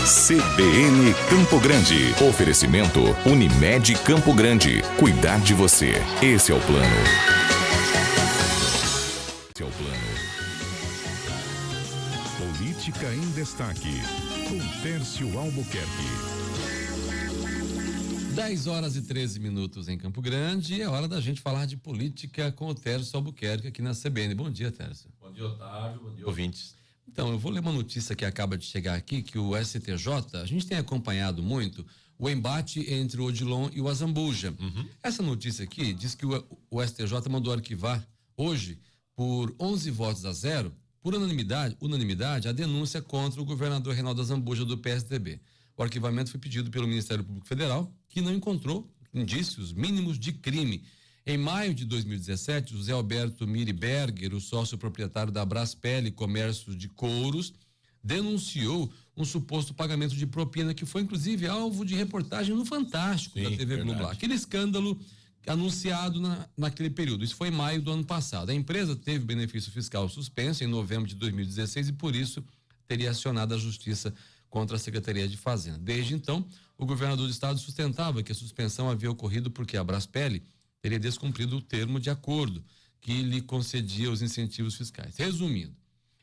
CBN Campo Grande. Oferecimento Unimed Campo Grande. Cuidar de você. Esse é o plano. Esse é o plano. Política em Destaque, com Tércio Albuquerque. 10h13 em Campo Grande. É hora da gente falar de política com o Tércio Albuquerque aqui na CBN. Bom dia, Tércio. Bom dia, Otávio. Bom dia, ouvintes. Então, eu vou ler uma notícia que acaba de chegar aqui, que o STJ, a gente tem acompanhado muito o embate entre o Odilon e o Azambuja. Essa notícia aqui diz que o STJ mandou arquivar hoje, por 11 votos a 0, por unanimidade, a denúncia contra o governador Reinaldo Azambuja do PSDB. O arquivamento foi pedido pelo Ministério Público Federal, que não encontrou indícios mínimos de crime. Em maio de 2017, José Alberto Miriberger, o sócio proprietário da Braspeli Comércio de Couros, denunciou um suposto pagamento de propina que foi, inclusive, alvo de reportagem no Fantástico da TV Globo. Aquele escândalo anunciado naquele período. Isso foi em maio do ano passado. A empresa teve benefício fiscal suspenso em novembro de 2016 e, por isso, teria acionado a Justiça contra a Secretaria de Fazenda. Desde então, o governador do estado sustentava que a suspensão havia ocorrido porque a Braspeli teria descumprido o termo de acordo que lhe concedia os incentivos fiscais. Resumindo,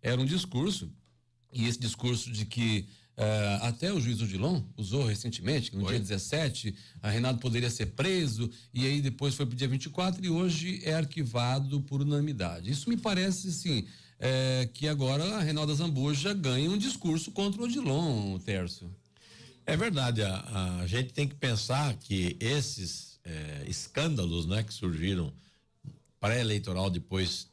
era um discurso, e esse discurso de que até o juiz Odilon usou recentemente, que no dia 17, a Reinaldo poderia ser preso, e aí depois foi para o dia 24 e hoje é arquivado por unanimidade. Isso me parece, assim, que agora a Reinaldo Azambuja ganha um discurso contra o Odilon, Tércio. É verdade, a gente tem que pensar que esses escândalos, né, que surgiram pré-eleitoral, depois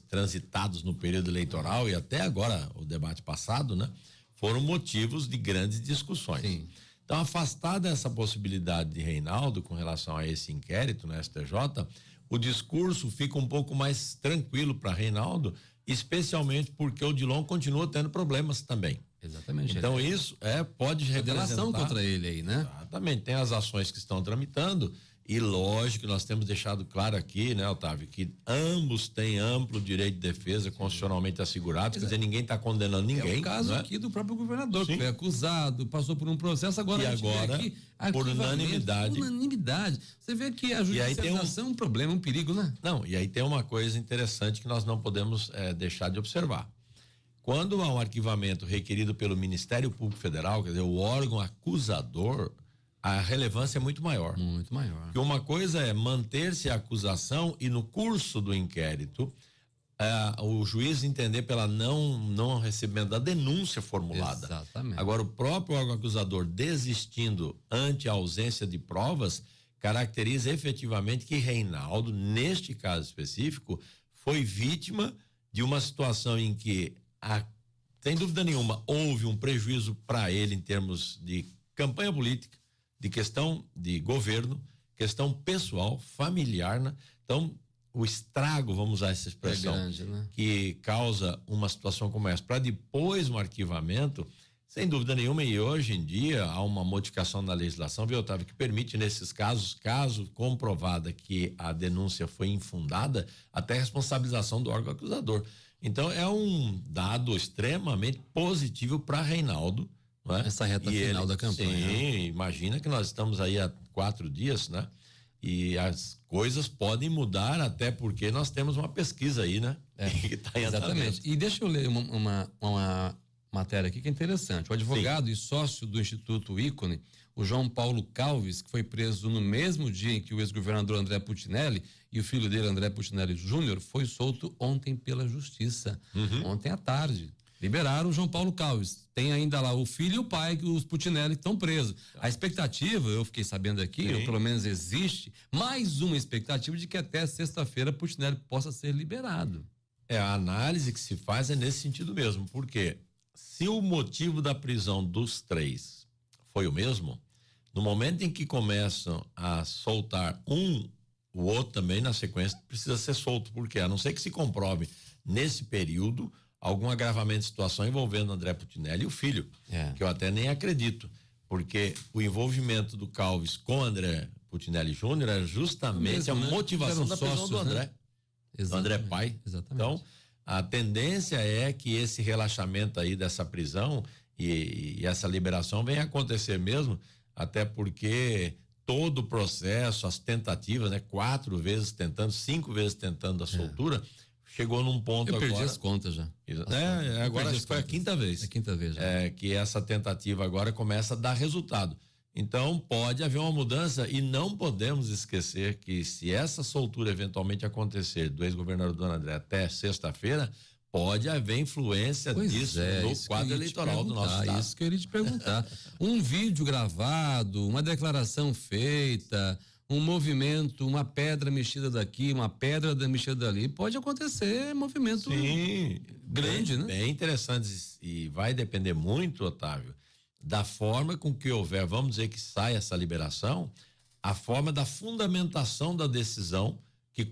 transitados no período eleitoral e até agora o debate passado, né, foram motivos de grandes discussões. Sim. Então, afastada essa possibilidade de Reinaldo com relação a esse inquérito no STJ, o discurso fica um pouco mais tranquilo para Reinaldo, especialmente porque o Odilon continua tendo problemas também. Exatamente. Então isso pode representar delação contra ele aí, né? Exatamente, tem as ações que estão tramitando e lógico, nós temos deixado claro aqui, né, Otávio, que ambos têm amplo direito de defesa constitucionalmente assegurado, quer dizer, ninguém está condenando ninguém. É o caso, né, aqui do próprio governador, que foi acusado, passou por um processo, agora e a gente agora, vê aqui, por unanimidade. Unanimidade. Você vê que a judicialização é um problema, um perigo, né? Não, e aí tem uma coisa interessante que nós não podemos deixar de observar. Quando há um arquivamento requerido pelo Ministério Público Federal, quer dizer, o órgão acusador, a relevância é muito maior. Muito maior. Porque uma coisa é manter-se a acusação e no curso do inquérito o juiz entender pela não recebimento da denúncia formulada. Exatamente. Agora, o próprio órgão acusador desistindo ante a ausência de provas caracteriza efetivamente que Reinaldo, neste caso específico, foi vítima de uma situação em que, sem dúvida nenhuma, houve um prejuízo para ele em termos de campanha política, de questão de governo, questão pessoal, familiar, né? Então, o estrago, vamos usar essa expressão, grande, né? Que causa uma situação como essa, para depois um arquivamento, sem dúvida nenhuma, e hoje em dia há uma modificação na legislação, viu, Otávio, que permite nesses casos, caso comprovada que a denúncia foi infundada, até responsabilização do órgão acusador. Então, é um dado extremamente positivo para Reinaldo, né? Essa reta final da campanha. Sim, imagina que nós estamos aí há 4 dias, né? E as coisas podem mudar, até porque nós temos uma pesquisa aí, né? Que tá em exatamente. E deixa eu ler uma matéria aqui que é interessante. O advogado e sócio do Instituto Ícone, o João Paulo Calves, que foi preso no mesmo dia em que o ex-governador André Putinelli e o filho dele, André Putinelli Júnior, foi solto ontem pela Justiça. Ontem à tarde. Liberaram o João Paulo Calves. Tem ainda lá o filho e o pai, que os Putinelli estão presos. A expectativa, eu fiquei sabendo aqui, ou pelo menos existe, mais uma expectativa de que até sexta-feira Putinelli possa ser liberado. A análise que se faz é nesse sentido mesmo, porque se o motivo da prisão dos 3 foi o mesmo, no momento em que começam a soltar o outro também na sequência precisa ser solto, porque a não ser que se comprove nesse período algum agravamento de situação envolvendo André Putinelli e o filho, que eu até nem acredito, porque o envolvimento do Calves com André Putinelli Júnior era justamente a motivação da prisão do André, do André pai. Exatamente. Então, a tendência é que esse relaxamento aí dessa prisão E essa liberação vem acontecer mesmo, até porque todo o processo, as tentativas, né? 4 vezes tentando, 5 vezes tentando a soltura, chegou num ponto agora. Eu perdi as contas já. Agora acho que foi a quinta vez. É a quinta vez já. Que essa tentativa agora começa a dar resultado. Então pode haver uma mudança e não podemos esquecer que se essa soltura eventualmente acontecer do ex-governador Dona André até sexta-feira, pode haver influência disso no quadro eleitoral do nosso estado. Isso que eu iria te perguntar. Um vídeo gravado, uma declaração feita, um movimento, uma pedra mexida daqui, uma pedra mexida dali, pode acontecer movimento grande, né? Bem interessante, e vai depender muito, Otávio, da forma com que houver, vamos dizer que sai essa liberação, a forma da fundamentação da decisão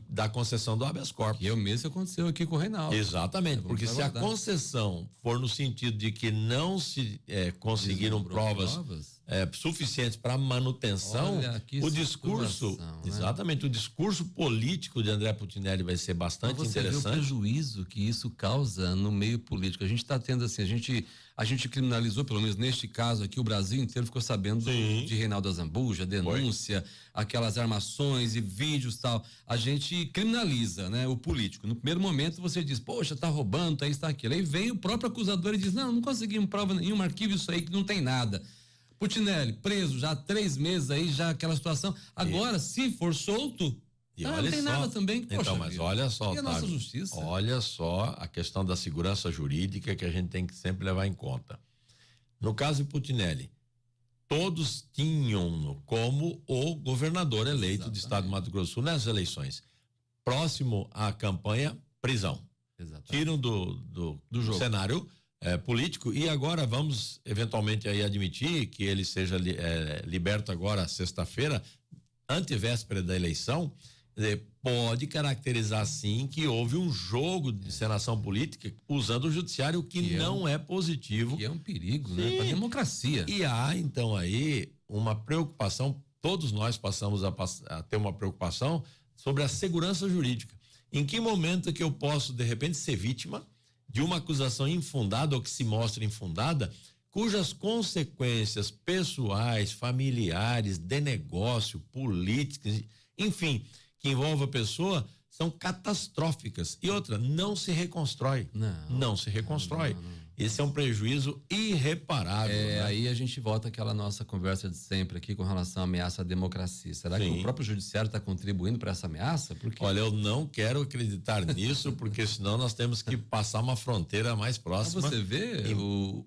da concessão do habeas corpus. E é o mesmo que aconteceu aqui com o Reinaldo. Exatamente, porque se a concessão for no sentido de que não se conseguiram provas suficientes para manutenção, o discurso, exatamente, o discurso político de André Putinelli vai ser bastante interessante. Vê o prejuízo que isso causa no meio político. A gente está tendo assim, a gente criminalizou, pelo menos neste caso aqui, o Brasil inteiro ficou sabendo de Reinaldo Azambuja, denúncia, aquelas armações e vídeos tal. A gente criminaliza, né, o político. No primeiro momento você diz, poxa, tá roubando, tá isso, tá aquilo. Aí vem o próprio acusador e diz, não conseguimos prova nenhuma, arquivo isso aí que não tem nada. Putinelli, preso já há 3 meses aí, já aquela situação. Agora, se for solto, não tem nada também. Poxa, então, mas olha só, e a nossa justiça? Olha só a questão da segurança jurídica que a gente tem que sempre levar em conta. No caso de Putinelli, todos tinham como o governador eleito do estado do Mato Grosso do Sul nas eleições. Próximo à campanha, prisão. Tiram do cenário político, e agora vamos eventualmente aí admitir que ele seja liberto agora sexta-feira, antevéspera da eleição. Pode caracterizar sim que houve um jogo de encenação política usando o judiciário, que não é positivo. Que é um perigo, né? Para a democracia. E há então aí uma preocupação, todos nós passamos a ter uma preocupação sobre a segurança jurídica. Em que momento que eu posso de repente ser vítima de uma acusação infundada ou que se mostra infundada, cujas consequências pessoais, familiares, de negócio, políticas, enfim, que envolve a pessoa, são catastróficas. E outra, não se reconstrói. Não se reconstrói. Não. Esse é um prejuízo irreparável. Né? Aí a gente volta àquela nossa conversa de sempre aqui com relação à ameaça à democracia. Será que o próprio judiciário está contribuindo para essa ameaça? Porque... Olha, eu não quero acreditar nisso, porque senão nós temos que passar uma fronteira mais próxima. Você vê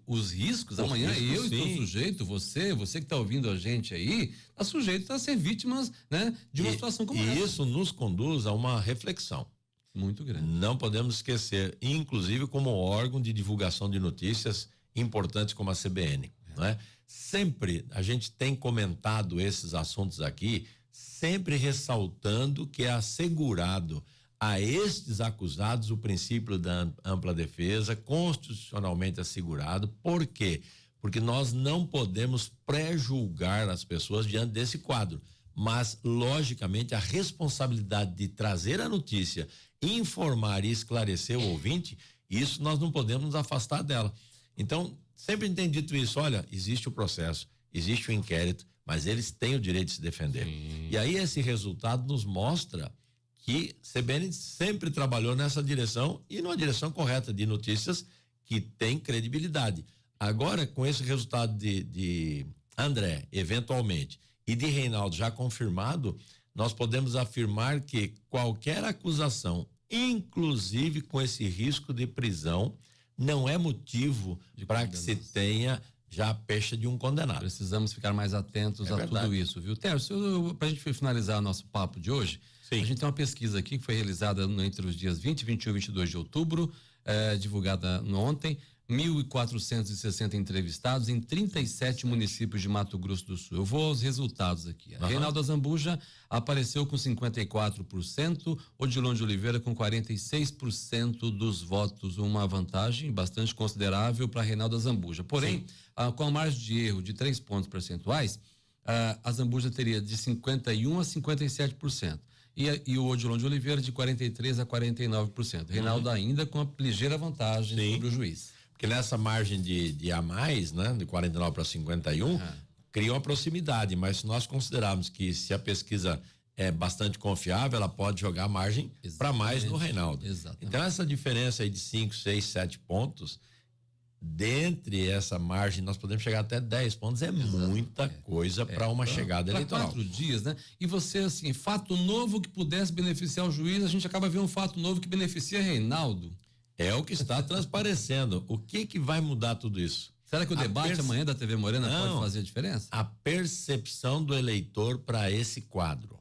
os riscos. Amanhã eu estou sujeito, você que está ouvindo a gente aí, está sujeito a ser vítimas, né, de uma situação como essa. E isso nos conduz a uma reflexão muito grande. Não podemos esquecer, inclusive como órgão de divulgação de notícias importantes como a CBN, não é? Sempre a gente tem comentado esses assuntos aqui, sempre ressaltando que é assegurado a estes acusados o princípio da ampla defesa, constitucionalmente assegurado. Por quê? Porque nós não podemos pré-julgar as pessoas diante desse quadro, mas logicamente a responsabilidade de trazer a notícia, informar e esclarecer o ouvinte, isso nós não podemos nos afastar dela. Então, sempre tem dito isso, olha, existe o processo, existe o inquérito, mas eles têm o direito de se defender. E aí esse resultado nos mostra que CBN sempre trabalhou nessa direção e numa direção correta de notícias que tem credibilidade. Agora, com esse resultado de André, eventualmente, e de Reinaldo já confirmado, nós podemos afirmar que qualquer acusação, inclusive com esse risco de prisão, não é motivo para que se tenha já a pecha de um condenado. Precisamos ficar mais atentos a tudo isso, viu? Tércio, para a gente finalizar nosso papo de hoje, a gente tem uma pesquisa aqui que foi realizada entre os dias 20, 21 e 22 de outubro, divulgada ontem. 1.460 entrevistados em 37 municípios de Mato Grosso do Sul. Eu vou aos resultados aqui. Reinaldo Azambuja apareceu com 54%, Odilon de Oliveira com 46% dos votos, uma vantagem bastante considerável para Reinaldo Azambuja. Porém, com a margem de erro de 3 pontos percentuais, Azambuja teria de 51% a 57%. E o Odilon de Oliveira de 43% a 49%. Reinaldo ainda com a ligeira vantagem sobre o juiz. Porque nessa margem de a mais, né, de 49 para 51, cria uma proximidade, mas se nós considerarmos que se a pesquisa é bastante confiável, ela pode jogar a margem para mais no Reinaldo. Exatamente. Então essa diferença aí de 5, 6, 7 pontos, dentre essa margem nós podemos chegar até 10 pontos, muita coisa para uma chegada eleitoral. 4 dias, né? E você, assim, fato novo que pudesse beneficiar o juiz, a gente acaba vendo um fato novo que beneficia Reinaldo. É o que está transparecendo. O que vai mudar tudo isso? Será que o debate amanhã da TV Morena pode fazer a diferença? A percepção do eleitor para esse quadro.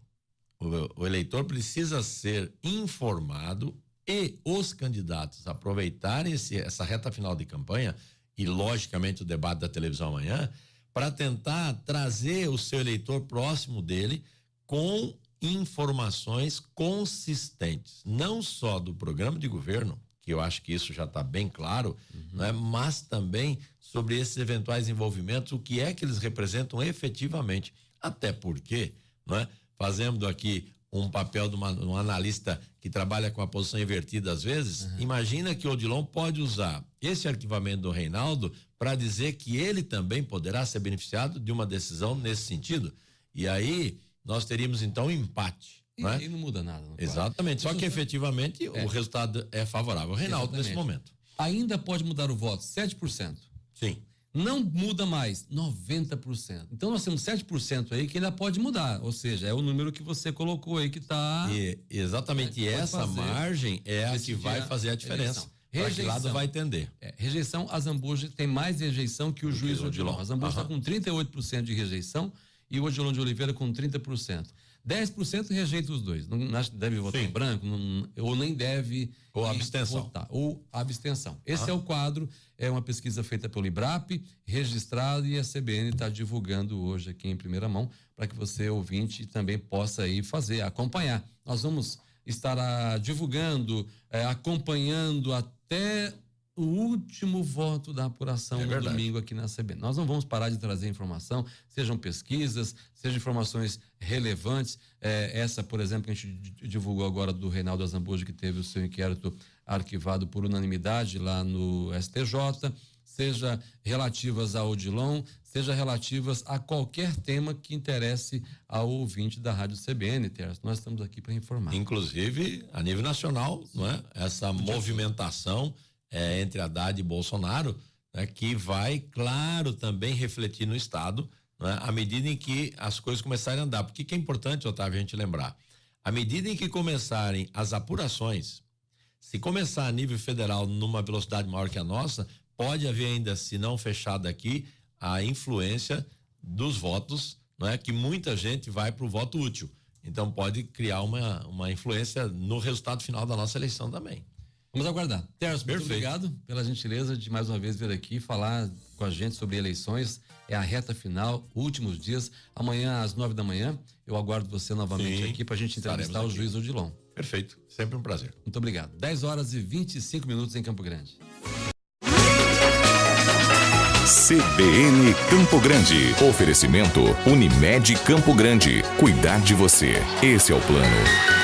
O eleitor precisa ser informado e os candidatos aproveitarem essa reta final de campanha e, logicamente, o debate da televisão amanhã para tentar trazer o seu eleitor próximo dele com informações consistentes, não só do programa de governo, que eu acho que isso já está bem claro, né? Mas também sobre esses eventuais envolvimentos, o que é que eles representam efetivamente. Até porque, né, fazendo aqui um papel de um analista que trabalha com a posição invertida às vezes, imagina que o Odilon pode usar esse arquivamento do Reinaldo para dizer que ele também poderá ser beneficiado de uma decisão nesse sentido. E aí nós teríamos então um empate. E não muda nada. Exatamente, só que efetivamente o resultado é favorável ao Reinaldo nesse momento. Ainda pode mudar o voto, 7%. Sim. Não muda mais, 90%. Então nós temos 7% aí que ainda pode mudar, ou seja, é o número que você colocou aí que está... Exatamente, essa margem é a que vai fazer a diferença. Para que lado vai tender? Rejeição, a Zambuja tem mais rejeição que o juiz Odilon. A Zambuja está com 38% de rejeição e o Odilon de Oliveira com 30%. 10% rejeita os dois. Não deve votar em branco, ou nem deve ou abstenção. votar. Ou abstenção. Esse é o quadro, é uma pesquisa feita pelo IBRAP, registrado, e a CBN está divulgando hoje aqui em primeira mão, para que você, ouvinte, também possa aí acompanhar. Nós vamos estar divulgando, acompanhando até o último voto da apuração no domingo aqui na CBN. Nós não vamos parar de trazer informação, sejam pesquisas, sejam informações relevantes. Essa, por exemplo, que a gente divulgou agora do Reinaldo Azambuja, que teve o seu inquérito arquivado por unanimidade lá no STJ, seja relativas ao Odilon, seja relativas a qualquer tema que interesse ao ouvinte da Rádio CBN, Terço. Nós estamos aqui para informar. Inclusive, a nível nacional, não é? Essa movimentação entre Haddad e Bolsonaro, né, que vai, claro, também refletir no Estado, né, à medida em que as coisas começarem a andar. Porque que é importante, Otávio, a gente lembrar, à medida em que começarem as apurações, se começar a nível federal numa velocidade maior que a nossa, pode haver ainda, se não fechado aqui, a influência dos votos, né, que muita gente vai para o voto útil. Então pode criar uma influência no resultado final da nossa eleição também. Vamos aguardar. Terço, muito obrigado pela gentileza de mais uma vez vir aqui falar com a gente sobre eleições. É a reta final, últimos dias. Amanhã às 9 da manhã, eu aguardo você novamente aqui para a gente entrevistar o juiz Odilon. Perfeito, sempre um prazer. Muito obrigado. 10h25 em Campo Grande. CBN Campo Grande. Oferecimento Unimed Campo Grande. Cuidar de você. Esse é o plano.